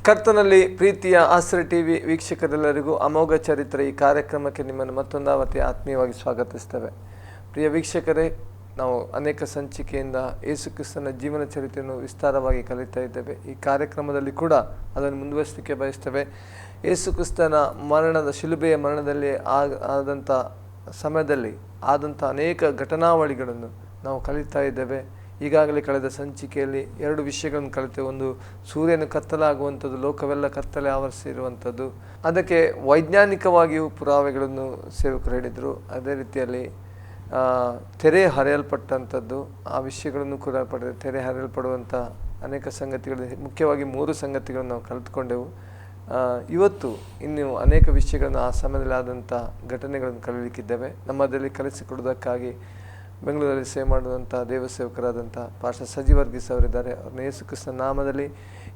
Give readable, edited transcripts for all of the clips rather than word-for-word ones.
ಕರ್ತನಲ್ಲಿ ಪ್ರೀತಿಯ ಆಶ್ರಯ ಟಿವಿ ವೀಕ್ಷಕರೆಲ್ಲರಿಗೂ ಅಮೋಘ ಚರಿತ್ರೆ ಈ ಕಾರ್ಯಕ್ರಮಕ್ಕೆ ನಿಮ್ಮನ್ನು ಮತ್ತೊಂದಾವತಿ ಆತ್ಮೀಯವಾಗಿ ಸ್ವಾಗತಿಸ್ತೇವೆ. ಪ್ರಿಯ ವೀಕ್ಷಕರೇ, ನಾವು ಅನೇಕ ಸಂಚಿಕೆಯಿಂದ ಯೇಸು ಕ್ರಿಸ್ತನ ಜೀವನ ಚರಿತ್ರೆಯನ್ನು ವಿಸ್ತಾರವಾಗಿ ಕಲಿತಾ ಇದ್ದೇವೆ. ಈ ಕಾರ್ಯಕ್ರಮದಲ್ಲಿ ಕೂಡ ಅದನ್ನು ಮುಂದುವರಿಸಲಿಕ್ಕೆ ಬಯಸ್ತೇವೆ. ಯೇಸು ಕ್ರಿಸ್ತನ ಮರಣದ ಶಿಲುಬೆಯ ಮರಣದಲ್ಲಿ ಆದಂಥ ಸಮಯದಲ್ಲಿ ಆದಂಥ ಅನೇಕ ಘಟನಾವಳಿಗಳನ್ನು ನಾವು ಕಲಿತಾ ಇದ್ದೇವೆ. ಈಗಾಗಲೇ ಕಳೆದ ಸಂಚಿಕೆಯಲ್ಲಿ 2 ವಿಷಯಗಳನ್ನು ಕಲಿತೇವೆ. ಒಂದು, ಸೂರ್ಯನ ಕತ್ತಲಾಗುವಂಥದ್ದು, ಲೋಕವೆಲ್ಲ ಕತ್ತಲೆ ಆವರಿಸಿರುವಂಥದ್ದು. ಅದಕ್ಕೆ ವೈಜ್ಞಾನಿಕವಾಗಿಯೂ ಪುರಾವೆಗಳನ್ನು ಸೇವಕರು ಹೇಳಿದರು. ಅದೇ ರೀತಿಯಲ್ಲಿ ತೆರೆ ಹರಿಯಲ್ಪಟ್ಟಂಥದ್ದು, ಆ ವಿಷಯಗಳನ್ನು ಕೂಡ ತೆರೆ ಹರಿಯಲ್ಪಡುವಂಥ ಅನೇಕ ಸಂಗತಿಗಳು, ಮುಖ್ಯವಾಗಿ 3 ಸಂಗತಿಗಳನ್ನು ನಾವು ಕಲಿತುಕೊಂಡೆವು. ಇವತ್ತು ಇನ್ನು ಅನೇಕ ವಿಷಯಗಳನ್ನು ಆ ಸಮಯದಲ್ಲಿ ಆದಂಥ ಘಟನೆಗಳನ್ನು ಕಲಿಯಲಿಕ್ಕಿದ್ದೇವೆ. ನಮ್ಮದಲ್ಲಿ ಕಲಿಸಿಕೊಡುವುದಕ್ಕಾಗಿ ಬೆಂಗಳೂರಲ್ಲಿ ಸೇವೆ ಮಾಡುವಂಥ ದೇವಸೇವಕರಾದಂಥ ಪಾಸ್ಟರ್ ಸಜಿವರ್ಗೀಸ್ ಅವರಿದ್ದಾರೆ. ಅವ್ರನ್ನ ಯೇಸು ಕ್ರಿಸ್ತನ ನಾಮದಲ್ಲಿ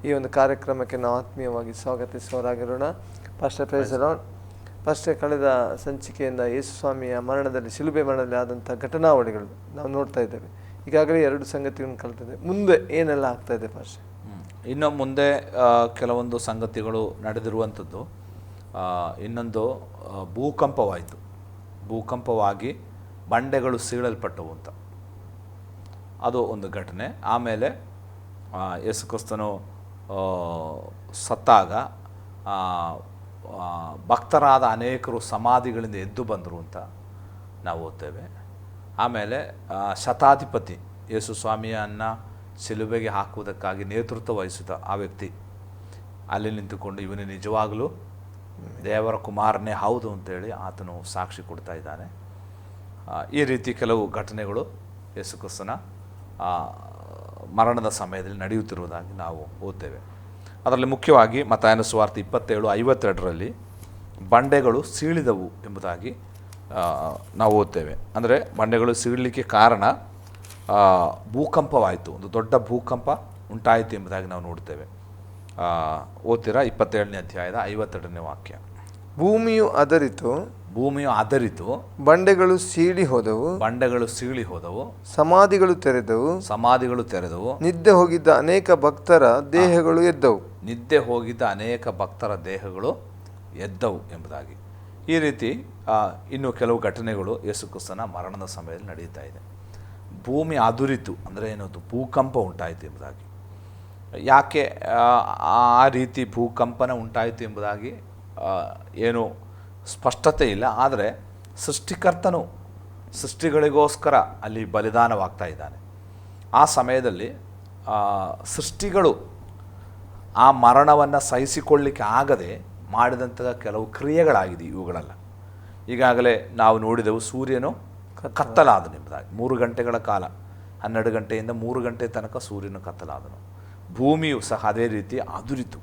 ಈ ಒಂದು ಕಾರ್ಯಕ್ರಮಕ್ಕೆ ನಾವು ಆತ್ಮೀಯವಾಗಿ ಸ್ವಾಗತಿಸುವವರಾಗಿರೋಣ. Pastor praise the Lord. Pastor, ಕಳೆದ ಸಂಚಿಕೆಯಿಂದ ಯೇಸು ಸ್ವಾಮಿಯ ಮರಣದಲ್ಲಿ, ಶಿಲುಬೆ ಮರಣದಲ್ಲಿ ಆದಂಥ ಘಟನಾವಳಿಗಳು ನಾವು ನೋಡ್ತಾ ಇದ್ದೇವೆ. ಈಗಾಗಲೇ 2 ಸಂಗತಿಗಳನ್ನು ಕಲಿತಿದ್ದೇವೆ. ಮುಂದೆ ಏನೆಲ್ಲ ಆಗ್ತಾ ಇದೆ ಪಾಸ್ಟರ್? ಇನ್ನು ಮುಂದೆ ಕೆಲವೊಂದು ಸಂಗತಿಗಳು ನಡೆದಿರುವಂಥದ್ದು. ಇನ್ನೊಂದು ಭೂಕಂಪವಾಯಿತು. ಭೂಕಂಪವಾಗಿ ಬಂಡೆಗಳು ಸೀಳಲ್ಪಟ್ಟವು ಅಂತ, ಅದು ಒಂದು ಘಟನೆ. ಆಮೇಲೆ ಯೇಸು ಕ್ರಿಸ್ತನು ಸತ್ತಾಗ ಭಕ್ತರಾದ ಅನೇಕರು ಸಮಾಧಿಗಳಿಂದ ಎದ್ದು ಬಂದರು ಅಂತ ನಾವು ಓದ್ತೇವೆ. ಆಮೇಲೆ ಶತಾಧಿಪತಿ ಯೇಸು ಸ್ವಾಮಿಯನ್ನು ಶಿಲುಬೆಗೆ ಹಾಕುವುದಕ್ಕಾಗಿ ನೇತೃತ್ವ ವಹಿಸಿದ ಆ ವ್ಯಕ್ತಿ ಅಲ್ಲಿ ನಿಂತುಕೊಂಡು ಇವನು ನಿಜವಾಗಲೂ ದೇವರ ಕುಮಾರನೇ ಹೌದು ಅಂತೇಳಿ ಆತನು ಸಾಕ್ಷಿ ಕೊಡ್ತಾ ಇದ್ದಾನೆ. ಈ ರೀತಿ ಕೆಲವು ಘಟನೆಗಳು ಯೇಸು ಕ್ರಿಸ್ತನ ಮರಣದ ಸಮಯದಲ್ಲಿ ನಡೆಯುತ್ತಿರುವುದಾಗಿ ನಾವು ಓದ್ತೇವೆ. ಅದರಲ್ಲಿ ಮುಖ್ಯವಾಗಿ ಮತ್ತಾಯನ ಸುವಾರ್ತೆ 27:52 ಬಂಡೆಗಳು ಸೀಳಿದವು ಎಂಬುದಾಗಿ ನಾವು ಓದ್ತೇವೆ. ಅಂದರೆ ಬಂಡೆಗಳು ಸೀಳಲಿಕ್ಕೆ ಕಾರಣ ಭೂಕಂಪವಾಯಿತು, ಒಂದು ದೊಡ್ಡ ಭೂಕಂಪ ಉಂಟಾಯಿತು ಎಂಬುದಾಗಿ ನಾವು ನೋಡ್ತೇವೆ. ಓದ್ತೀರಾ 27ನೇ ಅಧ್ಯಾಯದ 52ನೇ ವಾಕ್ಯ. ಭೂಮಿಯು ಅದರಿತು, ಬಂಡೆಗಳು ಸೀಳಿ ಹೋದವು, ಸಮಾಧಿಗಳು ತೆರೆದವು, ನಿದ್ದೆ ಹೋಗಿದ್ದ ಅನೇಕ ಭಕ್ತರ ದೇಹಗಳು ಎದ್ದವು ಎಂಬುದಾಗಿ. ಈ ರೀತಿ ಇನ್ನು ಕೆಲವು ಘಟನೆಗಳು ಯೇಸು ಕ್ರಿಸ್ತನ ಮರಣದ ಸಮಯದಲ್ಲಿ ನಡೆಯುತ್ತಾ ಇದೆ. ಭೂಮಿ ಅದುರಿತು ಅಂದರೆ ಏನದು? ಭೂಕಂಪ ಉಂಟಾಯಿತು ಎಂಬುದಾಗಿ. ಯಾಕೆ ಆ ರೀತಿ ಭೂಕಂಪನ ಉಂಟಾಯಿತು ಎಂಬುದಾಗಿ ಏನು ಸ್ಪಷ್ಟತೆ ಇಲ್ಲ. ಆದರೆ ಸೃಷ್ಟಿಕರ್ತನು ಸೃಷ್ಟಿಗಳಿಗೋಸ್ಕರ ಅಲ್ಲಿ ಬಲಿದಾನವಾಗ್ತಾ ಇದ್ದಾನೆ. ಆ ಸಮಯದಲ್ಲಿ ಸೃಷ್ಟಿಗಳು ಆ ಮರಣವನ್ನು ಸಹಿಸಿಕೊಳ್ಳಲಿಕ್ಕೆ ಆಗದೆ ಮಾಡಿದಂಥ ಕೆಲವು ಕ್ರಿಯೆಗಳಾಗಿದೆ ಇವುಗಳೆಲ್ಲ. ಈಗಾಗಲೇ ನಾವು ನೋಡಿದೆವು, ಸೂರ್ಯನು ಕತ್ತಲಾದನು ಎಂಬುದಾಗಿ. 3 ಗಂಟೆಗಳ ಕಾಲ, 12 ಗಂಟೆಯಿಂದ 3 ಗಂಟೆ ತನಕ ಸೂರ್ಯನು ಕತ್ತಲಾದನು. ಭೂಮಿಯು ಸಹ ಅದೇ ರೀತಿ ಅದುರಿತು.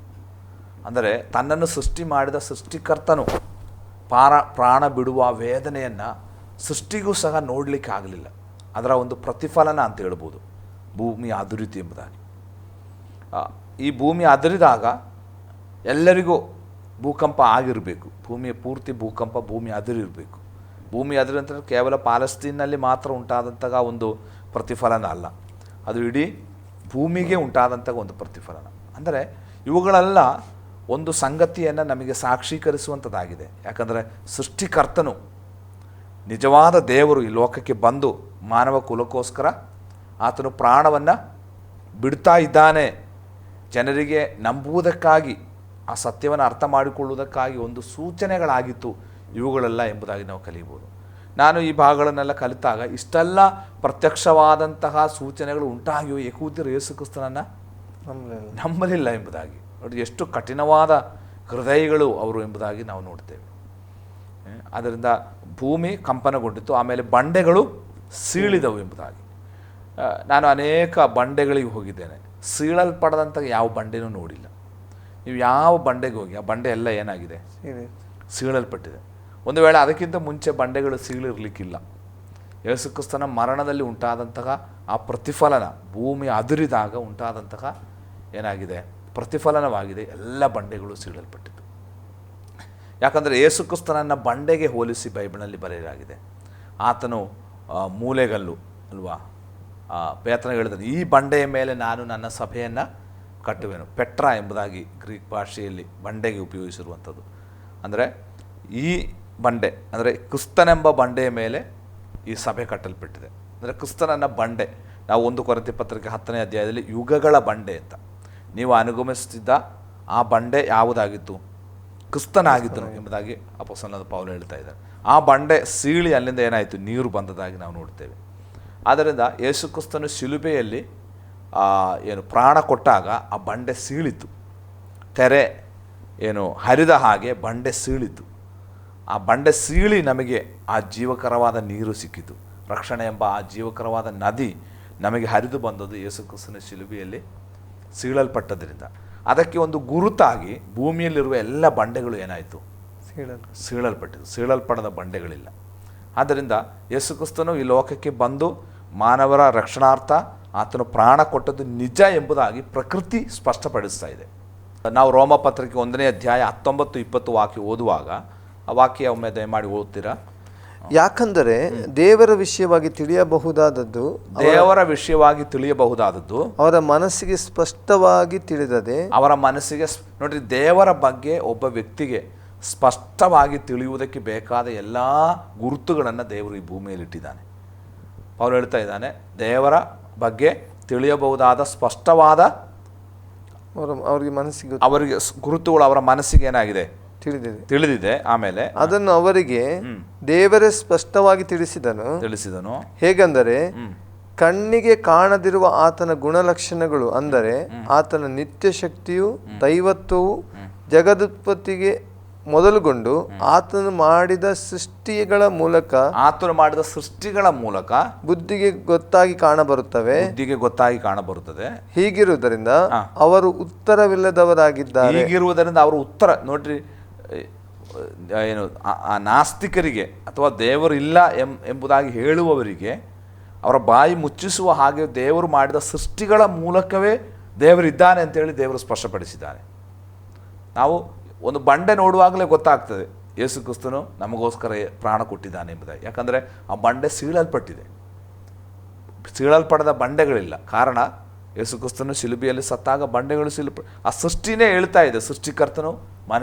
ಅಂದರೆ ತನ್ನನ್ನು ಸೃಷ್ಟಿ ಮಾಡಿದ ಸೃಷ್ಟಿಕರ್ತನು ಪ್ರಾಣ ಬಿಡುವ ವೇದನೆಯನ್ನು ಸೃಷ್ಟಿಗೂ ಸಹ ನೋಡಲಿಕ್ಕೆ ಆಗಲಿಲ್ಲ. ಅದರ ಒಂದು ಪ್ರತಿಫಲನ ಅಂತ ಹೇಳ್ಬೋದು ಭೂಮಿ ಅದುರಿತು ಎಂಬುದಾಗಿ. ಈ ಭೂಮಿ ಅದರಿದಾಗ ಎಲ್ಲರಿಗೂ ಭೂಕಂಪ ಆಗಿರಬೇಕು. ಭೂಮಿಯ ಪೂರ್ತಿ ಭೂಮಿ ಅದರಿರಬೇಕು. ಭೂಮಿ ಅದರಂತ ಕೇವಲ ಪಾಲಸ್ತೀನಲ್ಲಿ ಮಾತ್ರ ಉಂಟಾದಂತಹ ಒಂದು ಪ್ರತಿಫಲನ ಅಲ್ಲ, ಅದು ಇಡೀ ಭೂಮಿಗೆ ಉಂಟಾದಂಥ ಒಂದು ಪ್ರತಿಫಲನ. ಅಂದರೆ ಇವುಗಳೆಲ್ಲ ಒಂದು ಸಂಗತಿಯನ್ನು ನಮಗೆ ಸಾಕ್ಷೀಕರಿಸುವಂಥದ್ದಾಗಿದೆ. ಯಾಕಂದರೆ ಸೃಷ್ಟಿಕರ್ತನು, ನಿಜವಾದ ದೇವರು ಈ ಲೋಕಕ್ಕೆ ಬಂದು ಮಾನವ ಕುಲಕ್ಕೋಸ್ಕರ ಆತನು ಪ್ರಾಣವನ್ನು ಬಿಡ್ತಾ ಇದ್ದಾನೆ. ಜನರಿಗೆ ನಂಬುವುದಕ್ಕಾಗಿ, ಆ ಸತ್ಯವನ್ನು ಅರ್ಥ ಮಾಡಿಕೊಳ್ಳುವುದಕ್ಕಾಗಿ ಒಂದು ಸೂಚನೆಗಳಾಗಿತ್ತು ಇವುಗಳೆಲ್ಲ ಎಂಬುದಾಗಿ ನಾವು ಕಲಿಯಬಹುದು. ನಾನು ಈ ಭಾಗಗಳನ್ನೆಲ್ಲ ಕಲಿತಾಗ ಇಷ್ಟೆಲ್ಲ ಪ್ರತ್ಯಕ್ಷವಾದಂತಹ ಸೂಚನೆಗಳು ಉಂಟಾಗಿಯೋ ಯಹೂದ್ಯರು ಯೇಸು ಕ್ರಿಸ್ತನನ್ನು ನಂಬಲಿಲ್ಲ ಎಂಬುದಾಗಿ. ನೋಡಿ, ಎಷ್ಟು ಕಠಿಣವಾದ ಹೃದಯಗಳು ಅವರು ಎಂಬುದಾಗಿ ನಾವು ನೋಡ್ತೇವೆ. ಅದರಿಂದ ಭೂಮಿ ಕಂಪನಗೊಂಡಿತು. ಆಮೇಲೆ ಬಂಡೆಗಳು ಸೀಳಿದವು ಎಂಬುದಾಗಿ. ನಾನು ಅನೇಕ ಬಂಡೆಗಳಿಗೆ ಹೋಗಿದ್ದೇನೆ, ಸೀಳಲ್ಪಡದಂಥ ಯಾವ ಬಂಡೆನೂ ನೋಡಿಲ್ಲ. ನೀವು ಯಾವ ಬಂಡೆಗೆ ಹೋಗಿ, ಆ ಬಂಡೆ ಎಲ್ಲ ಏನಾಗಿದೆ? ಸೀಳಲ್ಪಟ್ಟಿದೆ. ಒಂದು ವೇಳೆ ಅದಕ್ಕಿಂತ ಮುಂಚೆ ಬಂಡೆಗಳು ಸೀಳಿರಲಿಕ್ಕಿಲ್ಲ. ಯೇಸು ಕ್ರಿಸ್ತನ ಮರಣದಲ್ಲಿ ಉಂಟಾದಂತಹ ಆ ಪ್ರತಿಫಲನ, ಭೂಮಿ ಅದುರಿದಾಗ ಉಂಟಾದಂತಹ ಏನಾಗಿದೆ? ಪ್ರತಿಫಲನವಾಗಿದೆ. ಎಲ್ಲ ಬಂಡೆಗಳು ಸೀಳಲ್ಪಟ್ಟಿತು. ಯಾಕಂದರೆ ಯೇಸು ಕ್ರಿಸ್ತನನ್ನು ಬಂಡೆಗೆ ಹೋಲಿಸಿ ಬೈಬಲ್ನಲ್ಲಿ ಬರೆಯಲಾಗಿದೆ. ಆತನು ಮೂಲೆಗಲ್ಲು ಅಲ್ವಾ? ಪೇತ್ರನ ಹೇಳಿದ, ಈ ಬಂಡೆಯ ಮೇಲೆ ನಾನು ನನ್ನ ಸಭೆಯನ್ನು ಕಟ್ಟುವೆನು. ಪೆಟ್ರಾ ಎಂಬುದಾಗಿ ಗ್ರೀಕ್ ಭಾಷೆಯಲ್ಲಿ ಬಂಡೆಗೆ ಉಪಯೋಗಿಸಿರುವಂಥದ್ದು. ಅಂದರೆ ಈ ಬಂಡೆ ಅಂದರೆ ಕ್ರಿಸ್ತನೆಂಬ ಬಂಡೆಯ ಮೇಲೆ ಈ ಸಭೆ ಕಟ್ಟಲ್ಪಟ್ಟಿದೆ. ಅಂದರೆ ಕ್ರಿಸ್ತನನ್ನ ಬಂಡೆ, ನಾವು 1 ಕೊರಿಂಥಿ ಪತ್ರಿಕೆ 10ನೇ ಅಧ್ಯಾಯದಲ್ಲಿ ಯುಗಗಳ ಬಂಡೆ ಅಂತ, ನೀವು ಅನುಗಮಿಸುತ್ತಿದ್ದ ಆ ಬಂಡೆ ಯಾವುದಾಗಿತ್ತು? ಕ್ರಿಸ್ತನಾಗಿದ್ದನು ಎಂಬುದಾಗಿ ಅಪೊಸ್ತಲನಾದ ಪೌಲ ಹೇಳ್ತಾ ಇದ್ದಾರೆ. ಆ ಬಂಡೆ ಸೀಳಿ ಅಲ್ಲಿಂದ ಏನಾಯಿತು? ನೀರು ಬಂದದಾಗಿ ನಾವು ನೋಡ್ತೇವೆ. ಆದ್ದರಿಂದ ಯೇಸು ಕ್ರಿಸ್ತನು ಶಿಲುಬೆಯಲ್ಲಿ ಏನು ಪ್ರಾಣ ಕೊಟ್ಟಾಗ ಆ ಬಂಡೆ ಸೀಳಿತು, ತೆರೆ ಏನು ಹರಿದ ಹಾಗೆ ಬಂಡೆ ಸೀಳಿತು. ಆ ಬಂಡೆ ಸೀಳಿ ನಮಗೆ ಆ ಜೀವಕರವಾದ ನೀರು ಸಿಕ್ಕಿತು. ರಕ್ಷಣೆ ಎಂಬ ಆ ಜೀವಕರವಾದ ನದಿ ನಮಗೆ ಹರಿದು ಬಂದದ್ದು ಯೇಸು ಕ್ರಿಸ್ತನ ಶಿಲುಬೆಯಲ್ಲಿ ಸೀಳಲ್ಪಟ್ಟದ್ರಿಂದ. ಅದಕ್ಕೆ ಒಂದು ಗುರುತಾಗಿ ಭೂಮಿಯಲ್ಲಿರುವ ಎಲ್ಲ ಬಂಡೆಗಳು ಏನಾಯಿತು? ಸೀಳಲ್ಪಟ್ಟಿತು. ಸೀಳಲ್ಪಡದ ಬಂಡೆಗಳಿಲ್ಲ. ಆದ್ದರಿಂದ ಯೇಸು ಕ್ರಿಸ್ತನು ಈ ಲೋಕಕ್ಕೆ ಬಂದು ಮಾನವರ ರಕ್ಷಣಾರ್ಥ ಆತನು ಪ್ರಾಣ ಕೊಟ್ಟದ್ದು ನಿಜ ಎಂಬುದಾಗಿ ಪ್ರಕೃತಿ ಸ್ಪಷ್ಟಪಡಿಸ್ತಾ ಇದೆ. ನಾವು ರೋಮ ಪತ್ರಿಕೆ 1ನೇ ಅಧ್ಯಾಯ 19-20 ವಾಕ್ಯ ಓದುವಾಗ ಆ ವಾಕ್ಯ ಒಮ್ಮೆ ದಯಮಾಡಿ ಓದ್ತೀರಾ? ಯಾಕಂದರೆ ದೇವರ ವಿಷಯವಾಗಿ ತಿಳಿಯಬಹುದಾದದ್ದು ಅವರ ಮನಸ್ಸಿಗೆ ಸ್ಪಷ್ಟವಾಗಿ ತಿಳಿದದೆ. ಅವರ ಮನಸ್ಸಿಗೆ ನೋಡ್ರಿ, ದೇವರ ಬಗ್ಗೆ ಒಬ್ಬ ವ್ಯಕ್ತಿಗೆ ಸ್ಪಷ್ಟವಾಗಿ ತಿಳಿಯುವುದಕ್ಕೆ ಬೇಕಾದ ಎಲ್ಲ ಗುರುತುಗಳನ್ನು ದೇವರು ಈ ಭೂಮಿಯಲ್ಲಿ ಇಟ್ಟಿದ್ದಾನೆ. ಪೌಲ ಹೇಳ್ತಾ ಇದ್ದಾನೆ, ದೇವರ ಬಗ್ಗೆ ತಿಳಿಯಬಹುದಾದ ಸ್ಪಷ್ಟವಾದ ಅವರಿಗೆ ಗುರುತುಗಳು ಅವರ ಮನಸ್ಸಿಗೆ ಏನಾಗಿದೆ? ತಿಳಿದಿದೆ. ಆಮೇಲೆ ಅದನ್ನು ಅವರಿಗೆ ದೇವರೇ ಸ್ಪಷ್ಟವಾಗಿ ತಿಳಿಸಿದನು. ಹೇಗೆಂದರೆ ಕಣ್ಣಿಗೆ ಕಾಣದಿರುವ ಆತನ ಗುಣಲಕ್ಷಣಗಳು, ಅಂದರೆ ಆತನ ನಿತ್ಯ ಶಕ್ತಿಯು ದೈವತ್ವವು ಜಗದುತ್ಪತ್ತಿಗೆ ಮೊದಲುಗೊಂಡು ಆತನು ಮಾಡಿದ ಸೃಷ್ಟಿಗಳ ಮೂಲಕ ಬುದ್ಧಿಗೆ ಗೊತ್ತಾಗಿ ಕಾಣಬರುತ್ತದೆ. ಹೀಗಿರುವುದರಿಂದ ಅವರು ಉತ್ತರವಿಲ್ಲದವರಾಗಿದ್ದಾರೆ. ಅವರು ಉತ್ತರ ನೋಡ್ರಿ, ಏನು ಆ ನಾಸ್ತಿಕರಿಗೆ ಅಥವಾ ದೇವರಿಲ್ಲ ಎಂಬುದಾಗಿ ಹೇಳುವವರಿಗೆ ಅವರ ಬಾಯಿ ಮುಚ್ಚಿಸುವ ಹಾಗೆ ದೇವರು ಮಾಡಿದ ಸೃಷ್ಟಿಗಳ ಮೂಲಕವೇ ದೇವರಿದ್ದಾನೆ ಅಂತೇಳಿ ದೇವರು ಸ್ಪಷ್ಟಪಡಿಸಿದ್ದಾನೆ. ನಾವು ಒಂದು ಬಂಡೆ ನೋಡುವಾಗಲೇ ಗೊತ್ತಾಗ್ತದೆ ಯೇಸು ಕ್ರಿಸ್ತನು ನಮಗೋಸ್ಕರ ಪ್ರಾಣ ಕೊಟ್ಟಿದ್ದಾನೆ ಎಂಬುದಾಗಿ. ಯಾಕಂದರೆ ಆ ಬಂಡೆ ಸೀಳಲ್ಪಟ್ಟಿದೆ. ಸೀಳಲ್ಪಡದ ಬಂಡೆಗಳಿಲ್ಲ. ಕಾರಣ ಯೇಸು ಕ್ರಿಸ್ತನು ಶಿಲುಬೆಯಲ್ಲಿ ಸತ್ತಾಗ ಬಂಡೆಗಳು ಆ ಸೃಷ್ಟಿನೇ ಹೇಳ್ತಾ ಇದೆ, ಸೃಷ್ಟಿಕರ್ತನು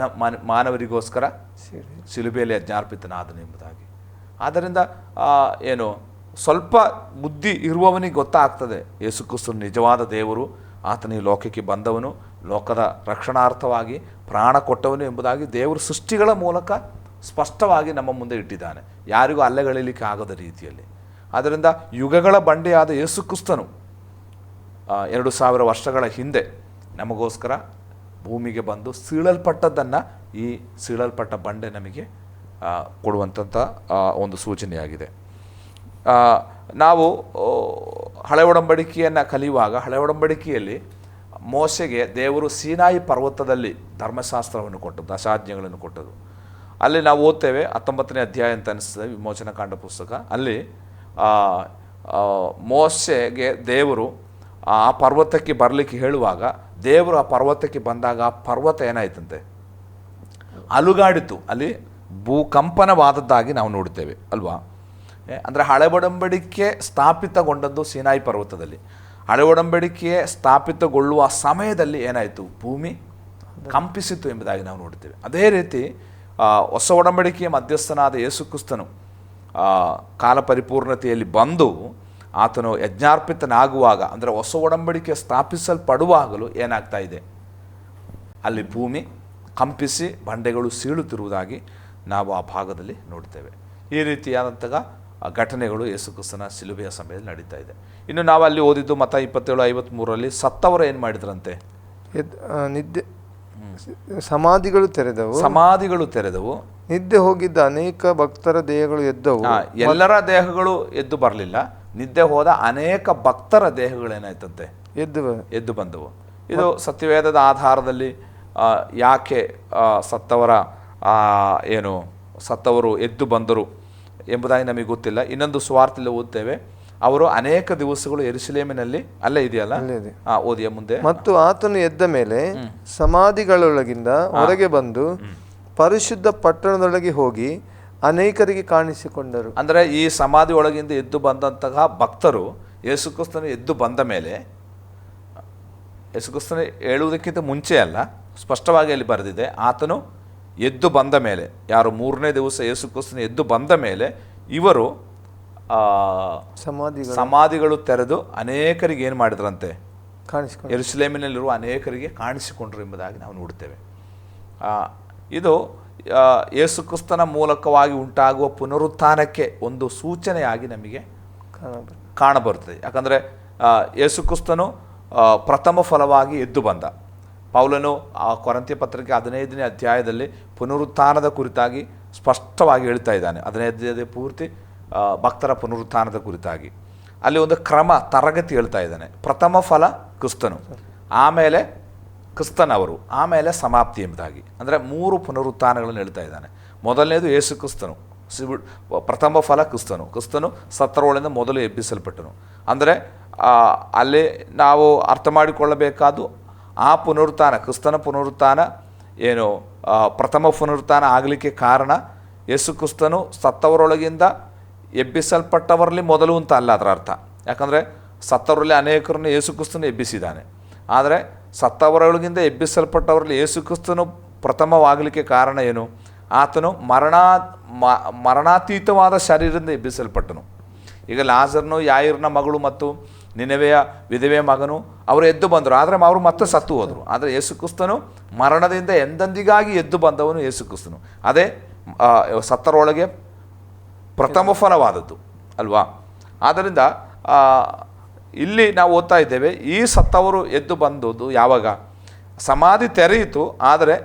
ಮಾನವರಿಗೋಸ್ಕರ ಶಿಲುಬೆಯಲ್ಲಿ ಯಜ್ಞಾರ್ಪಿತನಾದನು ಎಂಬುದಾಗಿ. ಆದ್ದರಿಂದ ಏನು ಸ್ವಲ್ಪ ಬುದ್ಧಿ ಇರುವವನಿಗೆ ಗೊತ್ತಾಗ್ತದೆ ಯೇಸು ಕ್ರಿಸ್ತನು ನಿಜವಾದ ದೇವರು, ಆತನ ಈ ಲೋಕಕ್ಕೆ ಬಂದವನು, ಲೋಕದ ರಕ್ಷಣಾರ್ಥವಾಗಿ ಪ್ರಾಣ ಕೊಟ್ಟವನು ಎಂಬುದಾಗಿ ದೇವರು ಸೃಷ್ಟಿಗಳ ಮೂಲಕ ಸ್ಪಷ್ಟವಾಗಿ ನಮ್ಮ ಮುಂದೆ ಇಟ್ಟಿದ್ದಾನೆ, ಯಾರಿಗೂ ಅಲ್ಲೆಗಳಿಲಿಕ್ಕೆ ಆಗದ ರೀತಿಯಲ್ಲಿ. ಆದ್ದರಿಂದ ಯುಗಗಳ ಬಂಡೆಯಾದ ಯೇಸು ಕ್ರಿಸ್ತನು 2000 ವರ್ಷಗಳ ಹಿಂದೆ ನಮಗೋಸ್ಕರ ಭೂಮಿಗೆ ಬಂದು ಸೀಳಲ್ಪಟ್ಟದ್ದನ್ನು ಈ ಸೀಳಲ್ಪಟ್ಟ ಬಂಡೆ ನಮಗೆ ಕೊಡುವಂಥ ಒಂದು ಸೂಚನೆಯಾಗಿದೆ. ನಾವು ಹಳೆ ಒಡಂಬಡಿಕೆಯನ್ನು ಕಲಿಯುವಾಗ ಹಳೆ ಒಡಂಬಡಿಕೆಯಲ್ಲಿ ಮೋಶೆಗೆ ದೇವರು ಸೀನಾಯಿ ಪರ್ವತದಲ್ಲಿ ಧರ್ಮಶಾಸ್ತ್ರವನ್ನು ಕೊಟ್ಟದ್ದು, ದಶಾಜ್ಞೆಗಳನ್ನು ಕೊಟ್ಟದ್ದು. ಅಲ್ಲಿ ನಾವು ಓದ್ತೇವೆ 19ನೇ ಅಧ್ಯಾಯ ಅಂತ ಅನಿಸ್ತದೆ, ವಿಮೋಚನಕಾಂಡ ಪುಸ್ತಕ. ಅಲ್ಲಿ ಮೋಶೆಗೆ ದೇವರು ಆ ಪರ್ವತಕ್ಕೆ ಬರಲಿಕ್ಕೆ ಹೇಳುವಾಗ ದೇವರು ಆ ಪರ್ವತಕ್ಕೆ ಬಂದಾಗ ಆ ಪರ್ವತ ಏನಾಯ್ತಂತೆ? ಅಲುಗಾಡಿತು. ಅಲ್ಲಿ ಭೂಕಂಪನವಾದದ್ದಾಗಿ ನಾವು ನೋಡ್ತೇವೆ ಅಲ್ವಾ? ಅಂದರೆ ಹಳೆ ಒಡಂಬಡಿಕೆ ಸ್ಥಾಪಿತಗೊಂಡದ್ದು ಸೀನಾಯಿ ಪರ್ವತದಲ್ಲಿ. ಹಳೆ ಒಡಂಬಡಿಕೆ ಸ್ಥಾಪಿತಗೊಳ್ಳುವ ಸಮಯದಲ್ಲಿ ಏನಾಯಿತು? ಭೂಮಿ ಕಂಪಿಸಿತು ಎಂಬುದಾಗಿ ನಾವು ನೋಡ್ತೇವೆ. ಅದೇ ರೀತಿ ಹೊಸ ಒಡಂಬಡಿಕೆಯ ಮಧ್ಯಸ್ಥನಾದ ಯೇಸು ಕ್ರಿಸ್ತನು ಕಾಲ ಪರಿಪೂರ್ಣತೆಯಲ್ಲಿ ಬಂದು ಆತನು ಯಜ್ಞಾರ್ಪಿತನಾಗುವಾಗ, ಅಂದರೆ ಹೊಸ ಒಡಂಬಡಿಕೆ ಸ್ಥಾಪಿಸಲ್ಪಡುವಾಗಲೂ ಏನಾಗ್ತಾ ಇದೆ? ಅಲ್ಲಿ ಭೂಮಿ ಕಂಪಿಸಿ ಬಂಡೆಗಳು ಸೀಳುತ್ತಿರುವುದಾಗಿ ನಾವು ಆ ಭಾಗದಲ್ಲಿ ನೋಡ್ತೇವೆ. ಈ ರೀತಿಯಾದಂತಹ ಘಟನೆಗಳು ಯೇಸು ಕ್ರಿಸ್ತನ ಶಿಲುಬೆಯ ಸಮಯದಲ್ಲಿ ನಡೀತಾ ಇದೆ. ಇನ್ನು ನಾವು ಅಲ್ಲಿ ಓದಿದ್ದು ಮತ್ತ 27:53 ಸತ್ತವರು ಏನು ಮಾಡಿದ್ರಂತೆ? ಸಮಾಧಿಗಳು ತೆರೆದವು. ನಿದ್ದೆ ಹೋಗಿದ್ದ ಅನೇಕ ಭಕ್ತರ ದೇಹಗಳು ಎದ್ದವು. ಎಲ್ಲರ ದೇಹಗಳು ಎದ್ದು ಬರಲಿಲ್ಲ. ನಿದ್ದೆ ಹೋದ ಅನೇಕ ಭಕ್ತರ ದೇಹಗಳೇನಾಯ್ತಂತೆ? ಎದ್ದು ಬಂದವು. ಇದು ಸತ್ಯವೇದದ ಆಧಾರದಲ್ಲಿ ಯಾಕೆ ಸತ್ತವರು ಎದ್ದು ಬಂದರು ಎಂಬುದಾಗಿ ನಮಗೆ ಗೊತ್ತಿಲ್ಲ. ಇನ್ನೊಂದು ಸುವಾರ್ತೆಯಲ್ಲಿ ಓದ್ತೇವೆ, ಅವರು ಅನೇಕ ದಿವಸಗಳು ಯೆರೂಸಲೇಮಿನಲ್ಲಿ ಅಲ್ಲೇ ಇದೆಯಲ್ಲ, ಓದಿಯ ಮುಂದೆ. ಮತ್ತು ಆತನು ಎದ್ದ ಮೇಲೆ ಸಮಾಧಿಗಳೊಳಗಿಂದ ಹೊರಗೆ ಬಂದು ಪರಿಶುದ್ಧ ಪಟ್ಟಣದೊಳಗೆ ಹೋಗಿ ಅನೇಕರಿಗೆ ಕಾಣಿಸಿಕೊಂಡರು. ಅಂದರೆ ಈ ಸಮಾಧಿ ಒಳಗಿಂದ ಎದ್ದು ಬಂದಂತಹ ಭಕ್ತರು ಯೇಸು ಕ್ರಿಸ್ತನು ಎದ್ದು ಬಂದ ಮೇಲೆ ಯೇಸುಕ್ರಿಸ್ತನ ಹೇಳುವುದಕ್ಕಿಂತ ಮುಂಚೆ ಅಲ್ಲ, ಸ್ಪಷ್ಟವಾಗಿ ಅಲ್ಲಿ ಬರೆದಿದೆ, ಆತನು ಎದ್ದು ಬಂದ ಮೇಲೆ, ಯಾರು 3ನೇ ದಿವಸ ಯೇಸುಕ್ರಿಸ್ತನ ಎದ್ದು ಬಂದ ಮೇಲೆ ಇವರು ಸಮಾಧಿಗಳು ತೆರೆದು ಅನೇಕರಿಗೆ ಏನು ಮಾಡಿದ್ರಂತೆ, ಯೆರೂಸಲೇಮಿನಲ್ಲಿರುವ ಅನೇಕರಿಗೆ ಕಾಣಿಸಿಕೊಂಡರು ಎಂಬುದಾಗಿ ನಾವು ನೋಡ್ತೇವೆ. ಇದು ಯೇಸುಕ್ರಿಸ್ತನ ಮೂಲಕವಾಗಿ ಉಂಟಾಗುವ ಪುನರುತ್ಥಾನಕ್ಕೆ ಒಂದು ಸೂಚನೆಯಾಗಿ ನಮಗೆ ಕಾಣಬರುತ್ತದೆ. ಯಾಕಂದರೆ ಯೇಸುಕ್ರಿಸ್ತನು ಪ್ರಥಮ ಫಲವಾಗಿ ಎದ್ದು ಬಂದ. ಪೌಲನು ಕೊರಿಂಥ್ಯ ಪತ್ರಿಕೆ 15ನೇ ಅಧ್ಯಾಯದಲ್ಲಿ ಪುನರುತ್ಥಾನದ ಕುರಿತಾಗಿ ಸ್ಪಷ್ಟವಾಗಿ ಹೇಳ್ತಾ ಇದ್ದಾನೆ. 15ನೇ ಪೂರ್ತಿ ಭಕ್ತರ ಪುನರುತ್ಥಾನದ ಕುರಿತಾಗಿ ಅಲ್ಲಿ ಒಂದು ತರಗತಿ ಹೇಳ್ತಾ ಇದ್ದಾನೆ. ಪ್ರಥಮ ಫಲ ಕ್ರಿಸ್ತನು, ಆಮೇಲೆ ಕ್ರಿಸ್ತನವರು, ಆಮೇಲೆ ಸಮಾಪ್ತಿ ಎಂಬುದಾಗಿ. ಅಂದರೆ 3 ಪುನರುತ್ಥಾನಗಳನ್ನು ಹೇಳ್ತಾ ಇದ್ದಾನೆ. ಮೊದಲನೇದು ಯೇಸು ಕ್ರಿಸ್ತನು, ಪ್ರಥಮ ಫಲ ಕ್ರಿಸ್ತನು ಸತ್ತರೊಳಗಿಂದ ಮೊದಲು ಎಬ್ಬಿಸಲ್ಪಟ್ಟನು. ಅಂದರೆ ಅಲ್ಲಿ ನಾವು ಅರ್ಥ ಮಾಡಿಕೊಳ್ಳಬೇಕಾದ್ದು ಆ ಪುನರುತ್ಥಾನ, ಕ್ರಿಸ್ತನ ಪುನರುತ್ಥಾನ ಏನು ಪ್ರಥಮ ಪುನರುತ್ಥಾನ ಆಗಲಿಕ್ಕೆ ಕಾರಣ ಯೇಸು ಕ್ರಿಸ್ತನು ಸತ್ತವರೊಳಗಿಂದ ಎಬ್ಬಿಸಲ್ಪಟ್ಟವರಲ್ಲಿ ಮೊದಲು ಅಂತ ಅಲ್ಲ ಅದರ ಅರ್ಥ. ಯಾಕಂದರೆ ಸತ್ತವರಲ್ಲಿ ಅನೇಕರನ್ನು ಯೇಸು ಕ್ರಿಸ್ತನು ಎಬ್ಬಿಸಿದ್ದಾನೆ. ಆದರೆ ಸತ್ತವರೊಳಗಿಂದ ಎಬ್ಬಿಸಲ್ಪಟ್ಟವರಲ್ಲಿ ಯೇಸು ಕ್ರಿಸ್ತನು ಪ್ರಥಮವಾಗಲಿಕ್ಕೆ ಕಾರಣ ಏನು? ಆತನು ಮರಣಾತೀತವಾದ ಶರೀರದಿಂದ ಎಬ್ಬಿಸಲ್ಪಟ್ಟನು. ಈಗ ಲಾಜರ್ನು, ಯಾಯಿರನ ಮಗಳು ಮತ್ತು ನಿನೆವೆಯ ವಿಧವೆಯ ಮಗನು ಅವರು ಎದ್ದು ಬಂದರು, ಆದರೆ ಅವರು ಮತ್ತೆ ಸತ್ತು ಹೋದರು. ಆದರೆ ಯೇಸು ಕ್ರಿಸ್ತನು ಮರಣದಿಂದ ಎಂದೆಂದಿಗಾಗಿ ಎದ್ದು ಬಂದವನು ಯೇಸು ಕ್ರಿಸ್ತನು. ಅದೇ ಸತ್ತರೊಳಗೆ ಪ್ರಥಮ ಫಲವಾದದ್ದು ಅಲ್ವಾ? ಆದ್ದರಿಂದ ಇಲ್ಲಿ ನಾವು ಓದ್ತಾ ಇದ್ದೇವೆ, ಈ ಸತ್ತವರು ಎದ್ದು ಬಂದದ್ದು ಯಾವಾಗ? ಸಮಾಧಿ ತೆರೆಯಿತು, ಆದರೆ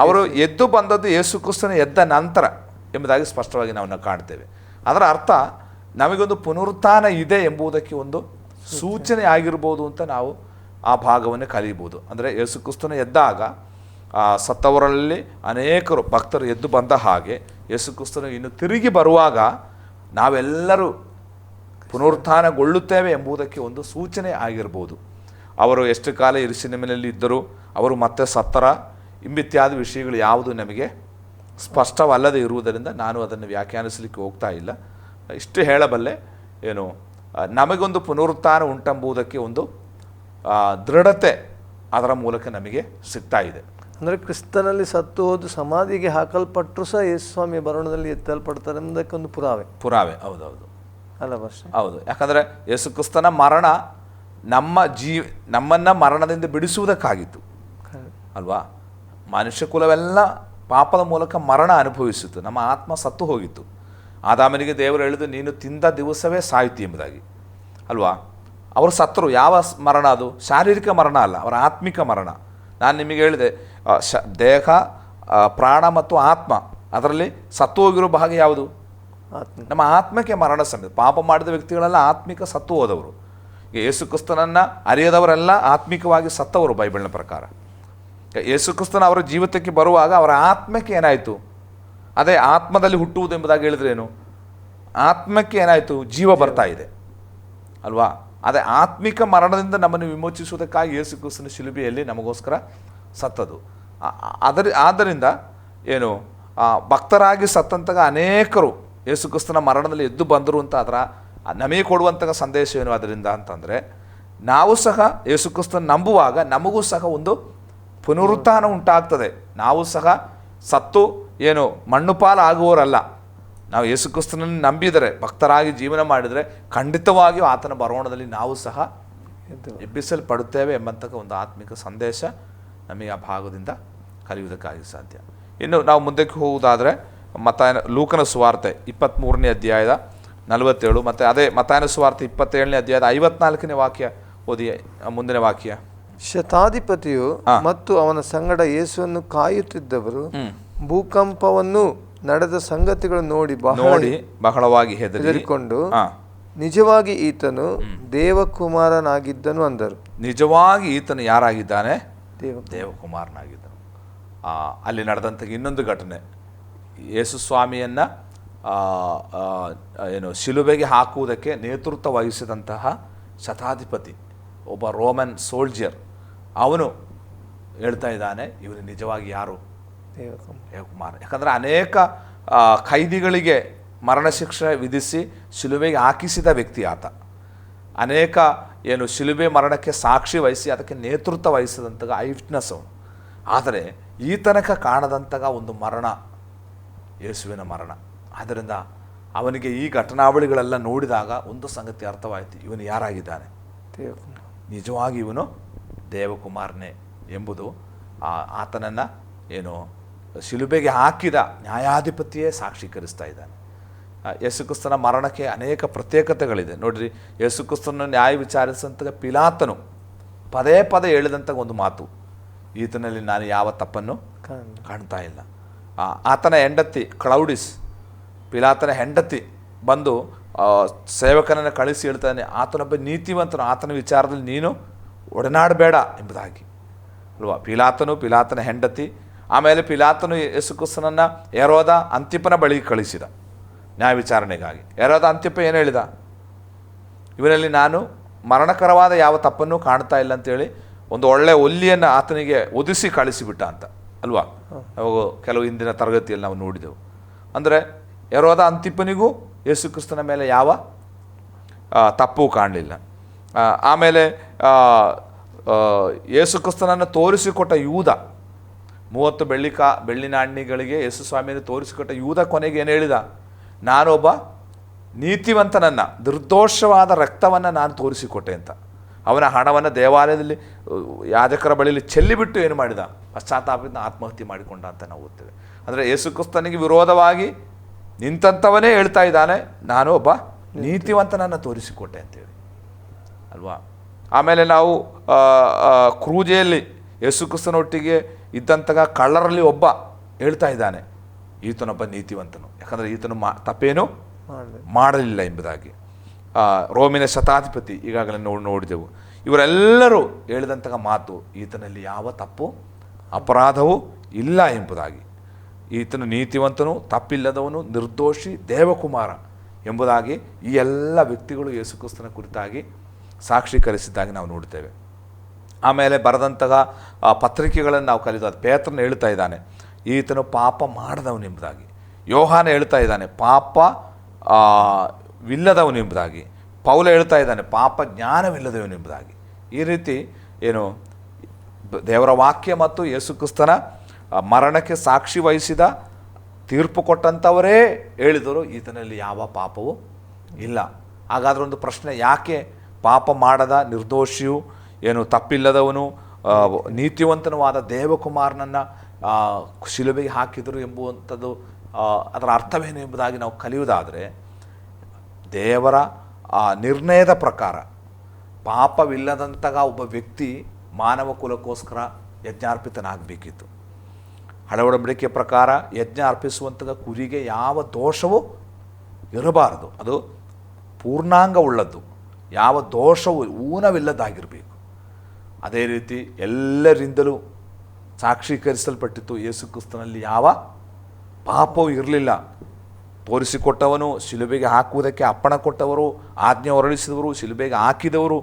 ಅವರು ಎದ್ದು ಬಂದದ್ದು ಯೇಸು ಕ್ರಿಸ್ತನ ಎದ್ದ ನಂತರ ಎಂಬುದಾಗಿ ಸ್ಪಷ್ಟವಾಗಿ ನಾವು ಕಾಣ್ತೇವೆ. ಅದರ ಅರ್ಥ ನಮಗೊಂದು ಪುನರುತ್ಥಾನ ಇದೆ ಎಂಬುದಕ್ಕೆ ಒಂದು ಸೂಚನೆ ಆಗಿರ್ಬೋದು ಅಂತ ನಾವು ಆ ಭಾಗವನ್ನು ಕಲಿಬೋದು. ಅಂದರೆ ಯೇಸು ಕ್ರಿಸ್ತನ ಎದ್ದಾಗ ಸತ್ತವರಲ್ಲಿ ಅನೇಕರು ಭಕ್ತರು ಎದ್ದು ಬಂದ ಹಾಗೆ ಯೇಸು ಕ್ರಿಸ್ತನು ಇನ್ನು ತಿರುಗಿ ಬರುವಾಗ ನಾವೆಲ್ಲರೂ ಪುನರುತ್ಥಾನಗೊಳ್ಳುತ್ತೇವೆ ಎಂಬುದಕ್ಕೆ ಒಂದು ಸೂಚನೆ ಆಗಿರ್ಬೋದು. ಅವರು ಎಷ್ಟು ಕಾಲ ಯೆರೂಸಲೇಮಿನಲ್ಲಿ ಇದ್ದರು, ಅವರು ಮತ್ತೆ ಸತ್ತರ ಇಂಬಿತ್ಯಾದಿ ವಿಷಯಗಳು ಯಾವುದು ನಮಗೆ ಸ್ಪಷ್ಟವಲ್ಲದೆ ಇರುವುದರಿಂದ ನಾನು ಅದನ್ನು ವ್ಯಾಖ್ಯಾನಿಸಲಿಕ್ಕೆ ಹೋಗ್ತಾ ಇಲ್ಲ. ಇಷ್ಟು ಹೇಳಬಲ್ಲೆ, ಏನು ನಮಗೊಂದು ಪುನರುತ್ಥಾನ ಉಂಟೆಂಬುದಕ್ಕೆ ಒಂದು ದೃಢತೆ ಅದರ ಮೂಲಕ ನಮಗೆ ಸಿಗ್ತಾ ಇದೆ. ಅಂದರೆ ಕ್ರಿಸ್ತನಲ್ಲಿ ಸತ್ತು ಹೋದು ಸಮಾಧಿಗೆ ಹಾಕಲ್ಪಟ್ಟರು ಸಹ ಯೇಸು ಸ್ವಾಮಿಯ ಬರಣದಲ್ಲಿ ಎತ್ತಲ್ಪಡ್ತಾರೆ ಎಂಬುದಕ್ಕೆ ಒಂದು ಪುರಾವೆ. ಹೌದೌದು ಅಲ್ಲ ವರ್ಷ? ಹೌದು. ಯಾಕಂದರೆ ಯೇಸು ಕ್ರಿಸ್ತನ ಮರಣ ನಮ್ಮನ್ನು ಮರಣದಿಂದ ಬಿಡಿಸುವುದಕ್ಕಾಗಿತ್ತು ಅಲ್ವಾ? ಮನುಷ್ಯ ಕುಲವೆಲ್ಲ ಪಾಪದ ಮೂಲಕ ಮರಣ ಅನುಭವಿಸಿತು, ನಮ್ಮ ಆತ್ಮ ಸತ್ತು ಹೋಗಿತ್ತು. ಆದಾಮನಿಗೆ ದೇವರು ಹೇಳಿದ್ದು, ನೀನು ತಿಂದ ದಿವಸವೇ ಸಾಯ್ತಿ ಎಂಬುದಾಗಿ ಅಲ್ವಾ? ಅವರು ಸತ್ತರು. ಯಾವ ಮರಣ ಅದು? ಶಾರೀರಿಕ ಮರಣ ಅಲ್ಲ, ಅವರ ಆತ್ಮಿಕ ಮರಣ. ನಾನು ನಿಮಗೆ ಹೇಳಿದೆ, ದೇಹ, ಪ್ರಾಣ ಮತ್ತು ಆತ್ಮ, ಅದರಲ್ಲಿ ಸತ್ತು ಹೋಗಿರೋ ಭಾಗ ಯಾವುದು? ನಮ್ಮ ಆತ್ಮಕ್ಕೆ ಮರಣ ಸಮೇತ. ಪಾಪ ಮಾಡಿದ ವ್ಯಕ್ತಿಗಳೆಲ್ಲ ಆತ್ಮಿಕ ಸತ್ತು ಹೋದವರು. ಯೇಸು ಕ್ರಿಸ್ತನನ್ನು ಅರಿಯದವರೆಲ್ಲ ಆತ್ಮಿಕವಾಗಿ ಸತ್ತವರು ಬೈಬಲ್ನ ಪ್ರಕಾರ. ಯೇಸು ಕ್ರಿಸ್ತನ ಅವರ ಜೀವಿತಕ್ಕೆ ಬರುವಾಗ ಅವರ ಆತ್ಮಕ್ಕೆ ಏನಾಯಿತು? ಅದೇ ಆತ್ಮದಲ್ಲಿ ಹುಟ್ಟುವುದು ಎಂಬುದಾಗಿ ಹೇಳಿದ್ರೇನು? ಆತ್ಮಕ್ಕೆ ಏನಾಯಿತು? ಜೀವ ಬರ್ತಾ ಇದೆ ಅಲ್ವಾ? ಅದೇ ಆತ್ಮಿಕ ಮರಣದಿಂದ ನಮ್ಮನ್ನು ವಿಮೋಚಿಸುವುದಕ್ಕಾಗಿ ಯೇಸು ಕ್ರಿಸ್ತನ ಶಿಲುಬೆಯಲ್ಲಿ ನಮಗೋಸ್ಕರ ಸತ್ತದು. ಆದ್ದರಿಂದ ಏನು ಭಕ್ತರಾಗಿ ಸತ್ತಂತಹ ಅನೇಕರು ಯೇಸು ಕ್ರಿಸ್ತನ ಮರಣದಲ್ಲಿ ಎದ್ದು ಬಂದರು ಅಂತ ಅದರ ನಮಗೆ ಕೊಡುವಂತಹ ಸಂದೇಶ ಏನು ಅದರಿಂದ ಅಂತಂದರೆ, ನಾವು ಸಹ ಯೇಸು ಕ್ರಿಸ್ತನ ನಂಬುವಾಗ ನಮಗೂ ಸಹ ಒಂದು ಪುನರುತ್ಥಾನ ಉಂಟಾಗ್ತದೆ. ನಾವು ಸಹ ಸತ್ತು ಏನು ಮಣ್ಣು ಪಾಲು ಆಗುವವರಲ್ಲ. ನಾವು ಯೇಸು ಕ್ರಿಸ್ತನನ್ನು ನಂಬಿದರೆ, ಭಕ್ತರಾಗಿ ಜೀವನ ಮಾಡಿದರೆ ಖಂಡಿತವಾಗಿಯೂ ಆತನ ಬರೋಣದಲ್ಲಿ ನಾವು ಸಹ ಎಬ್ಬಿಸಲ್ಪಡುತ್ತೇವೆ ಎಂಬಂತಹ ಒಂದು ಆತ್ಮಿಕ ಸಂದೇಶ ನಮಗೆ ಆ ಭಾಗದಿಂದ ಕಲಿಯುವುದಕ್ಕಾಗಿ ಸಾಧ್ಯ. ಇನ್ನು ನಾವು ಮುಂದಕ್ಕೆ ಹೋಗುವುದಾದರೆ ಲೂಕನ ಸುವಾರ್ತೆ 23ನೇ ಅಧ್ಯಾಯದ 47 ಮತ್ತು ಅದೇ ಮತ್ತಾಯನ ಸುವಾರ್ತೆ 27ನೇ ಅಧ್ಯಾಯದ 54ನೇ ವಾಕ್ಯ ಓದಿ. ಮುಂದಿನ ವಾಕ್ಯ, ಶತಾಧಿಪತಿಯು ಮತ್ತು ಅವನ ಸಂಗಡ ಯೇಸುವನ್ನು ಕಾಯುತ್ತಿದ್ದವರು ಭೂಕಂಪವನ್ನು ನಡೆದ ಸಂಗತಿಗಳನ್ನು ನೋಡಿ ಬಹಳವಾಗಿ ಹೆದರಿಕೊಂಡು ನಿಜವಾಗಿ ಈತನು ದೇವಕುಮಾರನಾಗಿದ್ದನು ಅಂದರು. ನಿಜವಾಗಿ ಈತನು ಯಾರಾಗಿದ್ದಾನೆ? ದೇವಕುಮಾರನಾಗಿದ್ದನು. ಅಲ್ಲಿ ನಡೆದಂಥ ಇನ್ನೊಂದು ಘಟನೆ, ಯೇಸು ಸ್ವಾಮಿಯನ್ನು ಶಿಲುಬೆಗೆ ಹಾಕುವುದಕ್ಕೆ ನೇತೃತ್ವ ವಹಿಸಿದಂತಹ ಶತಾಧಿಪತಿ, ಒಬ್ಬ ರೋಮನ್ ಸೋಲ್ಜರ್, ಅವನು ಹೇಳ್ತಾ ಇದ್ದಾನೆ, ಇವರು ನಿಜವಾಗಿ ಯಾರು? ದೇವಕುಮಾರ. ಯಾಕಂದರೆ ಅನೇಕ ಖೈದಿಗಳಿಗೆ ಮರಣಶಿಕ್ಷೆ ವಿಧಿಸಿ ಶಿಲುಬೆಗೆ ಹಾಕಿಸಿದ ವ್ಯಕ್ತಿ ಆತ. ಅನೇಕ ಏನು ಶಿಲುಬೆ ಮರಣಕ್ಕೆ ಸಾಕ್ಷಿ ವಹಿಸಿ ಅದಕ್ಕೆ ನೇತೃತ್ವ ವಹಿಸಿದಂತಹ ಐ ವಿಟ್ನೆಸ್ ಅವನು. ಆದರೆ ಈ ತನಕ ಕಾಣದಂತಹ ಒಂದು ಮರಣ ಯೇಸುವಿನ ಮರಣ. ಆದ್ದರಿಂದ ಅವನಿಗೆ ಈ ಘಟನಾವಳಿಗಳೆಲ್ಲ ನೋಡಿದಾಗ ಒಂದು ಸಂಗತಿ ಅರ್ಥವಾಯಿತು, ಇವನು ಯಾರಾಗಿದ್ದಾನೆ, ನಿಜವಾಗಿ ಇವನು ದೇವಕುಮಾರನೇ ಎಂಬುದು ಆತನನ್ನು ಏನು ಶಿಲುಬೆಗೆ ಹಾಕಿದ ನ್ಯಾಯಾಧಿಪತಿಯೇ ಸಾಕ್ಷೀಕರಿಸ್ತಾ ಇದ್ದಾನೆ. ಯೇಸುಕ್ರಿಸ್ತನ ಮರಣಕ್ಕೆ ಅನೇಕ ಪ್ರತ್ಯೇಕತೆಗಳಿದೆ ನೋಡ್ರಿ. ಯೇಸುಕ್ರಿಸ್ತನನ್ನು ನ್ಯಾಯ ವಿಚಾರಿಸಿದಂಥ ಪಿಲಾತನು ಪದೇ ಪದೇ ಹೇಳಿದಂಥ ಒಂದು ಮಾತು, ಈತನಲ್ಲಿ ನಾನು ಯಾವ ತಪ್ಪನ್ನು ಕಾಣ್ತಾ ಇಲ್ಲ. ಆತನ ಹೆಂಡತಿ ಕ್ಲೌಡಿಸ್, ಪಿಲಾತನ ಹೆಂಡತಿ ಬಂದು ಸೇವಕನನ್ನು ಕಳಿಸಿ ಹೇಳ್ತಾನೆ, ಆತನೊಬ್ಬ ನೀತಿವಂತನು, ಆತನ ವಿಚಾರದಲ್ಲಿ ನೀನು ಒಡನಾಡಬೇಡ ಎಂಬುದಾಗಿ ಅಲ್ವಾ. ಪಿಲಾತನ ಹೆಂಡತಿ. ಆಮೇಲೆ ಪಿಲಾತನು ಯೇಸುಕ್ರಿಸ್ತನನ್ನು ಹೆರೋದ ಅಂತಿಪನ ಬಳಿಗೆ ಕಳಿಸಿದ ನ್ಯಾಯ ವಿಚಾರಣೆಗಾಗಿ. ಹೆರೋದ ಅಂತಿಪ ಏನು ಹೇಳಿದ, ಇವನಲ್ಲಿ ನಾನು ಮರಣಕರವಾದ ಯಾವ ತಪ್ಪನ್ನು ಕಾಣ್ತಾ ಇಲ್ಲ ಅಂತೇಳಿ ಒಂದು ಒಳ್ಳೆಯ ಒಲ್ಲಿಯನ್ನು ಆತನಿಗೆ ಒದಿಸಿ ಕಳಿಸಿಬಿಟ್ಟ ಅಂತ ಅಲ್ವಾ. ಅವಾಗ ಕೆಲವು ಹಿಂದಿನ ತರಗತಿಯಲ್ಲಿ ನಾವು ನೋಡಿದೆವು. ಅಂದರೆ ಹೆರೋದ ಅಂತಿಪನಿಗೂ ಯೇಸುಕ್ರಿಸ್ತನ ಮೇಲೆ ಯಾವ ತಪ್ಪು ಕಾಣಲಿಲ್ಲ. ಆಮೇಲೆ ಯೇಸುಕ್ರಿಸ್ತನನ್ನು ತೋರಿಸಿಕೊಟ್ಟ ಯೂದ, 30 ಬೆಳ್ಳಿ ನಾಣ್ಯಗಳಿಗೆ ಯೇಸು ಸ್ವಾಮಿಯನ್ನು ತೋರಿಸಿಕೊಟ್ಟ ಯೂದ ಕೊನೆಗೆ ಏನು ಹೇಳಿದ, ನಾನೊಬ್ಬ ನೀತಿವಂತನನ್ನು, ನಿರ್ದೋಷವಾದ ರಕ್ತವನ್ನು ನಾನು ತೋರಿಸಿಕೊಟ್ಟೆ ಅಂತ. ಅವನ ಹಣವನ್ನು ದೇವಾಲಯದಲ್ಲಿ ಯಾಜಕರ ಬಳಿಯಲ್ಲಿ ಚೆಲ್ಲಿಬಿಟ್ಟು ಏನು ಮಾಡಿದ, ಪಶ್ಚಾತ್ತಾಪದಿಂದ ಆತ್ಮಹತ್ಯೆ ಮಾಡಿಕೊಂಡ ಅಂತ ನಾವು ಓದ್ತೇವೆ. ಅಂದರೆ ಯೇಸುಕ್ರಿಸ್ತನಿಗೆ ವಿರೋಧವಾಗಿ ನಿಂತಂಥವನೇ ಹೇಳ್ತಾ ಇದ್ದಾನೆ, ನಾನು ಒಬ್ಬ ನೀತಿವಂತನನ್ನು ತೋರಿಸಿಕೊಟ್ಟೆ ಅಂತೇಳಿ ಅಲ್ವಾ. ಆಮೇಲೆ ನಾವು ಕ್ರೂಜೆಯಲ್ಲಿ ಯೇಸುಕ್ರಿಸ್ತನೊಟ್ಟಿಗೆ ಇದ್ದಂತಹ ಕಳ್ಳರಲ್ಲಿ ಒಬ್ಬ ಹೇಳ್ತಾ ಇದ್ದಾನೆ, ಈತನೊಬ್ಬ ನೀತಿವಂತನು, ಯಾಕಂದರೆ ಈತನು ತಪ್ಪೇನೂ ಮಾಡಲಿಲ್ಲ ಎಂಬುದಾಗಿ. ರೋಮಿನ ಶತಾಧಿಪತಿ ಈಗಾಗಲೇ ನೋಡಿದೆವು. ಇವರೆಲ್ಲರೂ ಹೇಳಿದಂತಹ ಮಾತು, ಈತನಲ್ಲಿ ಯಾವ ತಪ್ಪು ಅಪರಾಧವೂ ಇಲ್ಲ ಎಂಬುದಾಗಿ. ಈತನು ನೀತಿವಂತನು, ತಪ್ಪಿಲ್ಲದವನು, ನಿರ್ದೋಷಿ, ದೇವಕುಮಾರ ಎಂಬುದಾಗಿ ಈ ಎಲ್ಲ ವ್ಯಕ್ತಿಗಳು ಯೇಸುಕ್ರಿಸ್ತನ ಕುರಿತಾಗಿ ಸಾಕ್ಷೀಕರಿಸಿದ್ದಾಗಿ ನಾವು ನೋಡ್ತೇವೆ. ಆಮೇಲೆ ಬರೆದಂತಹ ಪತ್ರಿಕೆಗಳನ್ನು ನಾವು ಕಲಿಯೋದು, ಪೇತ್ರನ ಹೇಳ್ತಾ ಇದ್ದಾನೆ ಈತನು ಪಾಪ ಮಾಡದವನು ಎಂಬುದಾಗಿ. ಯೋಹಾನ ಹೇಳ್ತಾ ಇದ್ದಾನೆ ಪಾಪ ವಿಲ್ಲದವನು ಎಂಬುದಾಗಿ. ಪೌಲ ಹೇಳ್ತಾ ಇದ್ದಾನೆ ಪಾಪ ಜ್ಞಾನವಿಲ್ಲದವನು ಎಂಬುದಾಗಿ. ಈ ರೀತಿ ಏನು ದೇವರ ವಾಕ್ಯ ಮತ್ತು ಯೇಸುಕ್ರಿಸ್ತನ ಮರಣಕ್ಕೆ ಸಾಕ್ಷಿ ವಹಿಸಿದ, ತೀರ್ಪು ಕೊಟ್ಟಂಥವರೇ ಹೇಳಿದರು ಈತನಲ್ಲಿ ಯಾವ ಪಾಪವೂ ಇಲ್ಲ. ಹಾಗಾದರೆ ಒಂದು ಪ್ರಶ್ನೆ, ಯಾಕೆ ಪಾಪ ಮಾಡದ ನಿರ್ದೋಷಿಯು, ಏನು ತಪ್ಪಿಲ್ಲದವನು, ನೀತಿವಂತನೂ ಆದ ದೇವಕುಮಾರನನ್ನು ಶಿಲುಬೆಗೆ ಹಾಕಿದರು ಎಂಬುವಂಥದ್ದು ಅದರ ಅರ್ಥವೇನು ಎಂಬುದಾಗಿ ನಾವು ಕಲಿಯುವುದಾದರೆ, ದೇವರ ನಿರ್ಣಯದ ಪ್ರಕಾರ ಪಾಪವಿಲ್ಲದಂತಹ ಒಬ್ಬ ವ್ಯಕ್ತಿ ಮಾನವ ಕುಲಕ್ಕೋಸ್ಕರ ಯಜ್ಞಾರ್ಪಿತನಾಗಬೇಕಿತ್ತು. ಹಳೆ ಒಡಂಬಡಿಕೆಯ ಪ್ರಕಾರ ಯಜ್ಞ ಅರ್ಪಿಸುವಂತಹ ಕುರಿಗೆ ಯಾವ ದೋಷವೂ ಇರಬಾರದು, ಅದು ಪೂರ್ಣಾಂಗವುಳ್ಳದ್ದು, ಯಾವ ದೋಷವೂ ಊನವಿಲ್ಲದಾಗಿರಬೇಕು. ಅದೇ ರೀತಿ ಎಲ್ಲರಿಂದಲೂ ಸಾಕ್ಷೀಕರಿಸಲ್ಪಟ್ಟಿತ್ತು, ಯೇಸುಕ್ರಿಸ್ತನಲ್ಲಿ ಯಾವ ಪಾಪವೂ ಇರಲಿಲ್ಲ. ತೋರಿಸಿಕೊಟ್ಟವನು, ಶಿಲುಬೆಗೆ ಹಾಕುವುದಕ್ಕೆ ಅಪ್ಪಣೆ ಕೊಟ್ಟವರು, ಆಜ್ಞೆ ಹೊರಡಿಸಿದವರು, ಶಿಲುಬೆಗೆ ಹಾಕಿದವರು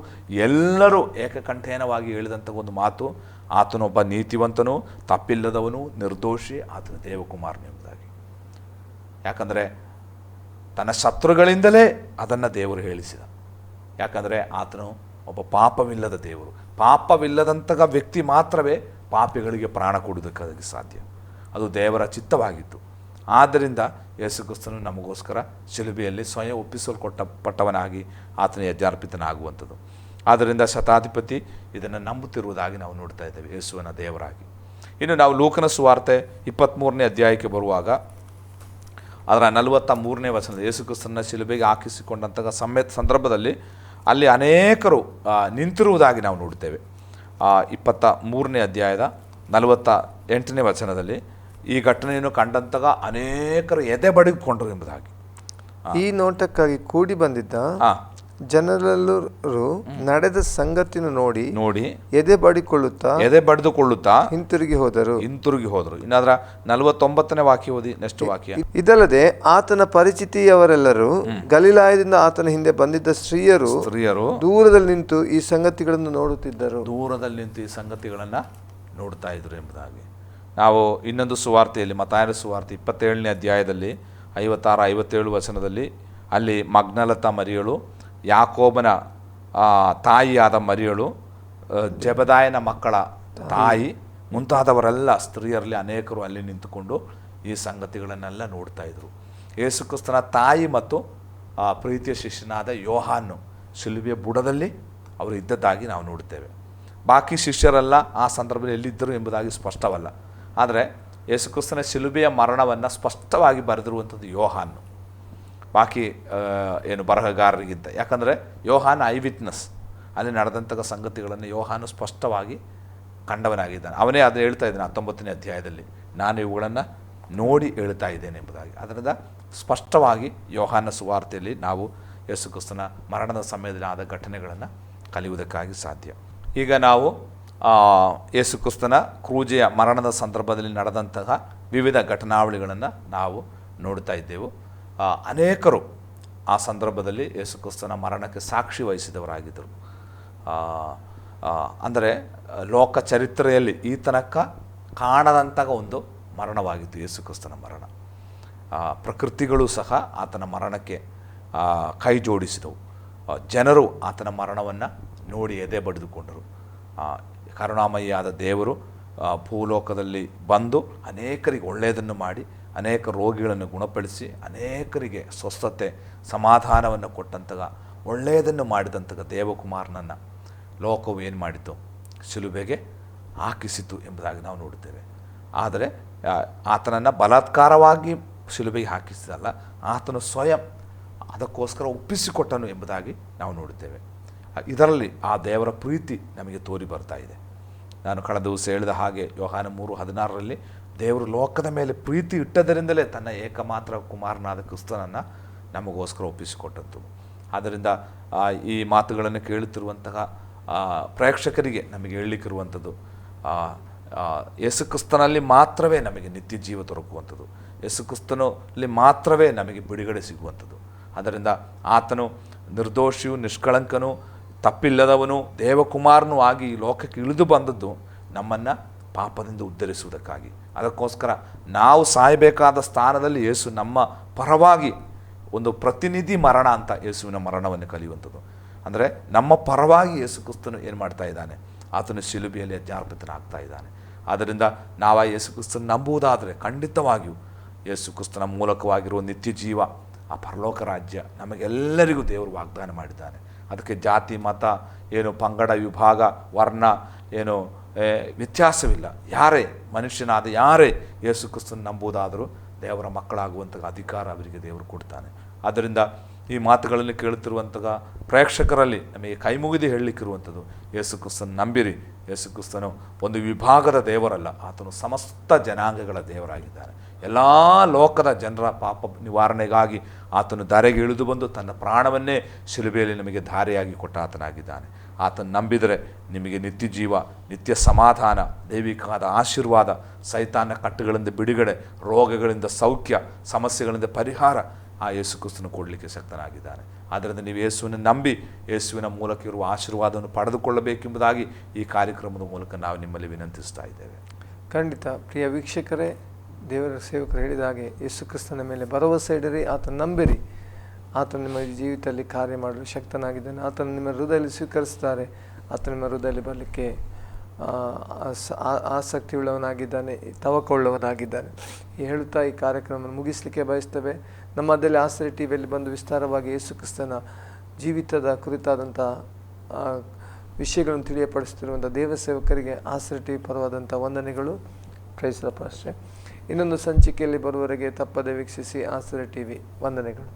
ಎಲ್ಲರೂ ಏಕಕಂಠೇನವಾಗಿ ಹೇಳಿದಂಥ ಒಂದು ಮಾತು, ಆತನೊಬ್ಬ ನೀತಿವಂತನು, ತಪ್ಪಿಲ್ಲದವನು, ನಿರ್ದೋಷಿ, ಆತನ ದೇವಕುಮಾರನು ಎಂಬುದಾಗಿ. ಯಾಕಂದರೆ ತನ್ನ ಶತ್ರುಗಳಿಂದಲೇ ಅದನ್ನು ದೇವರು ಹೇಳಿಸಿದ. ಯಾಕಂದರೆ ಆತನು ಒಬ್ಬ ಪಾಪವಿಲ್ಲದ ದೇವರು. ಪಾಪವಿಲ್ಲದಂತಹ ವ್ಯಕ್ತಿ ಮಾತ್ರವೇ ಪಾಪಿಗಳಿಗೆ ಪ್ರಾಣ ಕೊಡುವುದಕ್ಕಾಗಿ ಸಾಧ್ಯ. ಅದು ದೇವರ ಚಿತ್ತವಾಗಿತ್ತು. ಆದ್ದರಿಂದ ಯೇಸುಕ್ರಿಸ್ತನು ನಮಗೋಸ್ಕರ ಶಿಲುಬೆಯಲ್ಲಿ ಸ್ವಯಂ ಒಪ್ಪಿಸಲ್ಪಟ್ಟವನಾಗಿ ಆತನ ಯಜ್ಞಾರ್ಪಿತನಾಗುವಂಥದ್ದು. ಆದ್ದರಿಂದ ಶತಾಧಿಪತಿ ಇದನ್ನು ನಂಬುತ್ತಿರುವುದಾಗಿ ನಾವು ನೋಡ್ತಾ ಇದ್ದೇವೆ, ಯೇಸುವಿನ ದೇವರಾಗಿ. ಇನ್ನು ನಾವು ಲೂಕನ ಸುವಾರ್ತೆ 23ನೇ ಅಧ್ಯಾಯಕ್ಕೆ ಬರುವಾಗ ಅದರ 43ನೇ ವಚನದ ಯೇಸುಕ್ರಿಸ್ತನ ಶಿಲುಬೆಗೆ ಹಾಕಿಸಿಕೊಂಡಂತಹ ಸಂದರ್ಭದಲ್ಲಿ ಅಲ್ಲಿ ಅನೇಕರು ನಿಂತಿರುವುದಾಗಿ ನಾವು ನೋಡ್ತೇವೆ. 23ನೇ ಅಧ್ಯಾಯದ 48ನೇ ವಚನದಲ್ಲಿ ಈ ಘಟನೆಯನ್ನು ಕಂಡಂತಹ ಅನೇಕರು ಎದೆ ಬಡಿದುಕೊಂಡರು ಎಂಬುದಾಗಿ. ಈ ನೋಟಕ್ಕಾಗಿ ಕೂಡಿ ಬಂದಿದ್ದ ಜನರೆಲ್ಲರೂ ನಡೆದ ಸಂಗತಿಯನ್ನು ನೋಡಿ ಎದೆ ಬಡಿದುಕೊಳ್ಳುತ್ತಾ ಹಿಂತಿರುಗಿ ಹೋದರು. ಇನ್ನಾದ್ರ 49ನೇ ವಾಕ್ಯ ಓದಿ, ನೆಕ್ಸ್ಟ್ ವಾಕ್ಯ. ಇದಲ್ಲದೆ ಆತನ ಪರಿಚಿತಿಯವರೆಲ್ಲರೂ ಗಲಿಲಾಯದಿಂದ ಆತನ ಹಿಂದೆ ಬಂದಿದ್ದ ಸ್ತ್ರೀಯರು ದೂರದಲ್ಲಿ ನಿಂತು ಈ ಸಂಗತಿಗಳನ್ನು ನೋಡ್ತಾ ಇದ್ರು ಎಂಬುದಾಗಿ. ನಾವು ಇನ್ನೊಂದು ಸುವಾರ್ತೆಯಲ್ಲಿ, ಮತ್ತಾಯನ ಸುವಾರ್ತೆ 27ನೇ ಅಧ್ಯಾಯದಲ್ಲಿ 56-57 ವಚನದಲ್ಲಿ ಅಲ್ಲಿ ಮಗ್ನಲತಾ ಮರಿಯಳು, ಯಾಕೋಬನ ತಾಯಿಯಾದ ಮರಿಯಳು, ಜೆಬದಾಯನ ಮಕ್ಕಳ ತಾಯಿ ಮುಂತಾದವರೆಲ್ಲ ಸ್ತ್ರೀಯರಲ್ಲಿ ಅನೇಕರು ಅಲ್ಲಿ ನಿಂತುಕೊಂಡು ಈ ಸಂಗತಿಗಳನ್ನೆಲ್ಲ ನೋಡ್ತಾ ಇದ್ರು. ಯೇಸುಕ್ರಿಸ್ತನ ತಾಯಿ ಮತ್ತು ಪ್ರೀತಿಯ ಶಿಷ್ಯನಾದ ಯೋಹಾನು ಶಿಲುಬೆಯ ಬುಡದಲ್ಲಿ ಅವರು ಇದ್ದದ್ದಾಗಿ ನಾವು ನೋಡುತ್ತೇವೆ. ಬಾಕಿ ಶಿಷ್ಯರೆಲ್ಲ ಆ ಸಂದರ್ಭದಲ್ಲಿ ಎಲ್ಲಿದ್ದರು ಎಂಬುದಾಗಿ ಸ್ಪಷ್ಟವಲ್ಲ. ಆದರೆ ಯೇಸುಕ್ರಿಸ್ತನ ಶಿಲುಬೆಯ ಮರಣವನ್ನು ಸ್ಪಷ್ಟವಾಗಿ ಬರೆದಿರುವಂಥದ್ದು ಯೋಹಾನು, ಬಾಕಿ ಏನು ಬರಹಗಾರರಿಗಿಂತ. ಯಾಕಂದರೆ ಯೋಹಾನ ಐ ವಿಟ್ನೆಸ್, ಅಲ್ಲಿ ನಡೆದಂಥ ಸಂಗತಿಗಳನ್ನು ಯೋಹಾನು ಸ್ಪಷ್ಟವಾಗಿ ಕಂಡವನಾಗಿದ್ದಾನೆ. ಅವನೇ ಅದು ಹೇಳ್ತಾ ಇದ್ದಾನೆ 19ನೇ ಅಧ್ಯಾಯದಲ್ಲಿ, ನಾನು ಇವುಗಳನ್ನು ನೋಡಿ ಹೇಳ್ತಾ ಇದ್ದೇನೆ ಎಂಬುದಾಗಿ. ಅದರಿಂದ ಸ್ಪಷ್ಟವಾಗಿ ಯೋಹಾನ ಸುವಾರ್ತೆಯಲ್ಲಿ ನಾವು ಯೇಸುಕ್ರಿಸ್ತನ ಮರಣದ ಸಮಯದಲ್ಲಿ ಆದ ಘಟನೆಗಳನ್ನು ಕಲಿಯುವುದಕ್ಕಾಗಿ ಸಾಧ್ಯ. ಈಗ ನಾವು ಯೇಸುಕ್ರಿಸ್ತನ ಕ್ರೂಜೆಯ ಮರಣದ ಸಂದರ್ಭದಲ್ಲಿ ನಡೆದಂತಹ ವಿವಿಧ ಘಟನಾವಳಿಗಳನ್ನು ನಾವು ನೋಡ್ತಾ ಇದ್ದೆವು. ಅನೇಕರು ಆ ಸಂದರ್ಭದಲ್ಲಿ ಯೇಸುಕ್ರಿಸ್ತನ ಮರಣಕ್ಕೆ ಸಾಕ್ಷಿ ವಹಿಸಿದವರಾಗಿದ್ದರು. ಅಂದರೆ ಲೋಕ ಚರಿತ್ರೆಯಲ್ಲಿ ಈ ತನಕ ಕಾಣದಂತಹ ಒಂದು ಮರಣವಾಗಿತ್ತು ಯೇಸುಕ್ರಿಸ್ತನ ಮರಣ. ಪ್ರಕೃತಿಗಳು ಸಹ ಆತನ ಮರಣಕ್ಕೆ ಕೈ ಜೋಡಿಸಿದವು. ಜನರು ಆತನ ಮರಣವನ್ನು ನೋಡಿ ಎದೆ ಬಡಿದುಕೊಂಡರು. ಕರುಣಾಮಯಿಯಾದ ದೇವರು ಭೂಲೋಕದಲ್ಲಿ ಬಂದು ಅನೇಕರಿಗೆ ಒಳ್ಳೆಯದನ್ನು ಮಾಡಿ, ಅನೇಕ ರೋಗಿಗಳನ್ನು ಗುಣಪಡಿಸಿ, ಅನೇಕರಿಗೆ ಸ್ವಸ್ಥತೆ ಸಮಾಧಾನವನ್ನು ಕೊಟ್ಟಂತಹ ಒಳ್ಳೆಯದನ್ನು ಮಾಡಿದಂತಹ ದೇವಕುಮಾರನನ್ನು ಲೋಕವು ಏನು ಮಾಡಿತು? ಶಿಲುಬೆಗೆ ಹಾಕಿಸಿತು ಎಂಬುದಾಗಿ ನಾವು ನೋಡುತ್ತೇವೆ. ಆದರೆ ಆತನನ್ನು ಬಲಾತ್ಕಾರವಾಗಿ ಶಿಲುಬೆಗೆ ಹಾಕಿಸಿದಲ್ಲ, ಆತನು ಸ್ವಯಂ ಅದಕ್ಕೋಸ್ಕರ ಒಪ್ಪಿಸಿಕೊಟ್ಟನು ಎಂಬುದಾಗಿ ನಾವು ನೋಡುತ್ತೇವೆ. ಇದರಲ್ಲಿ ಆ ದೇವರ ಪ್ರೀತಿ ನಮಗೆ ತೋರಿ ಬರ್ತಾ ಇದೆ. ನಾನು ಕಳೆದ ದಿವಸ ಹೇಳಿದ ಹಾಗೆ ಯೋಹಾನ 3:16 ದೇವರು ಲೋಕದ ಮೇಲೆ ಪ್ರೀತಿ ಇಟ್ಟದರಿಂದಲೇ ತನ್ನ ಏಕಮಾತ್ರ ಕುಮಾರನಾದ ಕ್ರಿಸ್ತನನ್ನು ನಮಗೋಸ್ಕರ ಒಪ್ಪಿಸಿಕೊಟ್ಟದ್ದು. ಆದ್ದರಿಂದ ಈ ಮಾತುಗಳನ್ನು ಕೇಳುತ್ತಿರುವಂತಹ ಪ್ರೇಕ್ಷಕರಿಗೆ ನಮಗೆ ಹೇಳಲಿಕ್ಕಿರುವಂಥದ್ದು, ಯೇಸುಕ್ರಿಸ್ತನಲ್ಲಿ ಮಾತ್ರವೇ ನಮಗೆ ನಿತ್ಯ ಜೀವ ದೊರಕುವಂಥದ್ದು, ಯೇಸುಕ್ರಿಸ್ತನಲ್ಲಿ ಮಾತ್ರವೇ ನಮಗೆ ಬಿಡುಗಡೆ ಸಿಗುವಂಥದ್ದು. ಆದ್ದರಿಂದ ಆತನು ನಿರ್ದೋಷಿಯು, ನಿಷ್ಕಳಂಕನು, ತಪ್ಪಿಲ್ಲದವನು, ದೇವಕುಮಾರನೂ ಆಗಿ ಈ ಲೋಕಕ್ಕೆ ಇಳಿದು ಬಂದದ್ದು ನಮ್ಮನ್ನು ಪಾಪದಿಂದ ಉದ್ಧರಿಸುವುದಕ್ಕಾಗಿ. ಅದಕ್ಕೋಸ್ಕರ ನಾವು ಸಾಯಬೇಕಾದ ಸ್ಥಾನದಲ್ಲಿ ಯೇಸು ನಮ್ಮ ಪರವಾಗಿ ಒಂದು ಪ್ರತಿನಿಧಿ ಮರಣ ಅಂತ ಯೇಸುವಿನ ಮರಣವನ್ನು ಕಲಿಯುವಂಥದ್ದು. ಅಂದರೆ ನಮ್ಮ ಪರವಾಗಿ ಯೇಸು ಕ್ರಿಸ್ತನು ಏನು ಮಾಡ್ತಾ ಇದ್ದಾನೆ? ಆತನು ಶಿಲುಬೆಯಲ್ಲಿ ಯಜ್ಞಾರ್ಪಿತನಾಗ್ತಾ ಇದ್ದಾನೆ. ಆದ್ದರಿಂದ ನಾವು ಆ ಯೇಸು ಕ್ರಿಸ್ತನ ನಂಬುವುದಾದರೆ ಖಂಡಿತವಾಗಿಯೂ ಯೇಸು ಕ್ರಿಸ್ತನ ಮೂಲಕವಾಗಿರುವ ನಿತ್ಯ ಜೀವ, ಆ ಪರಲೋಕ ರಾಜ್ಯ ನಮಗೆಲ್ಲರಿಗೂ ದೇವರು ವಾಗ್ದಾನ ಮಾಡಿದ್ದಾನೆ. ಅದಕ್ಕೆ ಜಾತಿ, ಮತ, ಏನು ಪಂಗಡ, ವಿಭಾಗ, ವರ್ಣ ಏನು ವ್ಯತ್ಯಾಸವಿಲ್ಲ. ಯಾರೇ ಮನುಷ್ಯನಾದ ಯಾರೇ ಯೇಸು ಕ್ರಿಸ್ತನ ನಂಬುವುದಾದರೂ ದೇವರ ಮಕ್ಕಳಾಗುವಂತಹ ಅಧಿಕಾರ ಅವರಿಗೆ ದೇವರು ಕೊಡ್ತಾನೆ. ಆದ್ದರಿಂದ ಈ ಮಾತುಗಳನ್ನು ಕೇಳುತ್ತಿರುವಂತಹ ಪ್ರೇಕ್ಷಕರಲ್ಲಿ ನಮಗೆ ಕೈಮುಗಿದು ಹೇಳಲಿಕ್ಕಿರುವಂಥದ್ದು, ಯೇಸು ಕ್ರಿಸ್ತನ ನಂಬಿರಿ. ಯೇಸು ಕ್ರಿಸ್ತನು ಒಂದು ವಿಭಾಗದ ದೇವರಲ್ಲ, ಆತನು ಸಮಸ್ತ ಜನಾಂಗಗಳ ದೇವರಾಗಿದ್ದಾನೆ. ಎಲ್ಲ ಲೋಕದ ಜನರ ಪಾಪ ನಿವಾರಣೆಗಾಗಿ ಆತನು ದಾರಿಗೆ ಇಳಿದು ಬಂದು ತನ್ನ ಪ್ರಾಣವನ್ನೇ ಶಿಲುಬೆಯಲ್ಲಿ ನಮಗೆ ಧಾರೆಯಾಗಿ ಕೊಟ್ಟ ಆತನಾಗಿದ್ದಾನೆ. ಆತನು ನಂಬಿದರೆ ನಿಮಗೆ ನಿತ್ಯ ಜೀವ, ನಿತ್ಯ ಸಮಾಧಾನ, ದೈವಿಕವಾದ ಆಶೀರ್ವಾದ, ಸೈತಾನ ಕಟ್ಟುಗಳಿಂದ ಬಿಡುಗಡೆ, ರೋಗಗಳಿಂದ ಸೌಖ್ಯ, ಸಮಸ್ಯೆಗಳಿಂದ ಪರಿಹಾರ ಆ ಯೇಸು ಕ್ರಿಸ್ತನು ಕೊಡಲಿಕ್ಕೆ ಶಕ್ತನಾಗಿದ್ದಾನೆ. ಆದ್ದರಿಂದ ನೀವು ಯೇಸುವನ್ನು ನಂಬಿ ಯೇಸುವಿನ ಮೂಲಕ ಇರುವ ಆಶೀರ್ವಾದವನ್ನು ಪಡೆದುಕೊಳ್ಳಬೇಕೆಂಬುದಾಗಿ ಈ ಕಾರ್ಯಕ್ರಮದ ಮೂಲಕ ನಾವು ನಿಮ್ಮಲ್ಲಿ ವಿನಂತಿಸ್ತಾ ಇದ್ದೇವೆ. ಖಂಡಿತ ಪ್ರಿಯ ವೀಕ್ಷಕರೇ, ದೇವರ ಸೇವಕರು ಹೇಳಿದ ಹಾಗೆ ಯೇಸು ಕ್ರಿಸ್ತನ ಮೇಲೆ ಭರವಸೆ ಇಡಿರಿ, ಆತನ ನಂಬಿರಿ. ಆತನು ನಿಮ್ಮ ಜೀವಿತದಲ್ಲಿ ಕಾರ್ಯ ಮಾಡಲು ಶಕ್ತನಾಗಿದ್ದಾನೆ. ಆತನು ನಿಮ್ಮ ಹೃದಯದಲ್ಲಿ ಸ್ವೀಕರಿಸ್ತಾರೆ. ಆತನು ನಿಮ್ಮ ಹೃದಯದಲ್ಲಿ ಬರಲಿಕ್ಕೆ ಆಸಕ್ತಿಯುಳ್ಳವನಾಗಿದ್ದಾನೆ, ತವಕವುಳ್ಳವನಾಗಿದ್ದಾನೆ. ಹೇಳುತ್ತಾ ಈ ಕಾರ್ಯಕ್ರಮವನ್ನು ಮುಗಿಸಲಿಕ್ಕೆ ಬಯಸ್ತೇವೆ. ನಮ್ಮ ಮಧ್ಯದಲ್ಲಿ ಆಶ್ರಯ ಟಿವಿಯಲ್ಲಿ ಬಂದು ವಿಸ್ತಾರವಾಗಿ ಯೇಸು ಕ್ರಿಸ್ತನ ಜೀವಿತದ ಕುರಿತಾದಂಥ ವಿಷಯಗಳನ್ನು ತಿಳಿಯಪಡಿಸುತ್ತಿರುವಂಥ ದೇವ ಸೇವಕರಿಗೆ ಆಶ್ರಯ ಟಿವಿ ಪರವಾದಂಥ ವಂದನೆಗಳು. ಪ್ರೈಸ್ ಅಷ್ಟೇ. ಇನ್ನೊಂದು ಸಂಚಿಕೆಯಲ್ಲಿ ಬರುವವರೆಗೆ ತಪ್ಪದೆ ವೀಕ್ಷಿಸಿ ಆಶ್ರಯ ಟಿವಿ. ವಂದನೆಗಳು.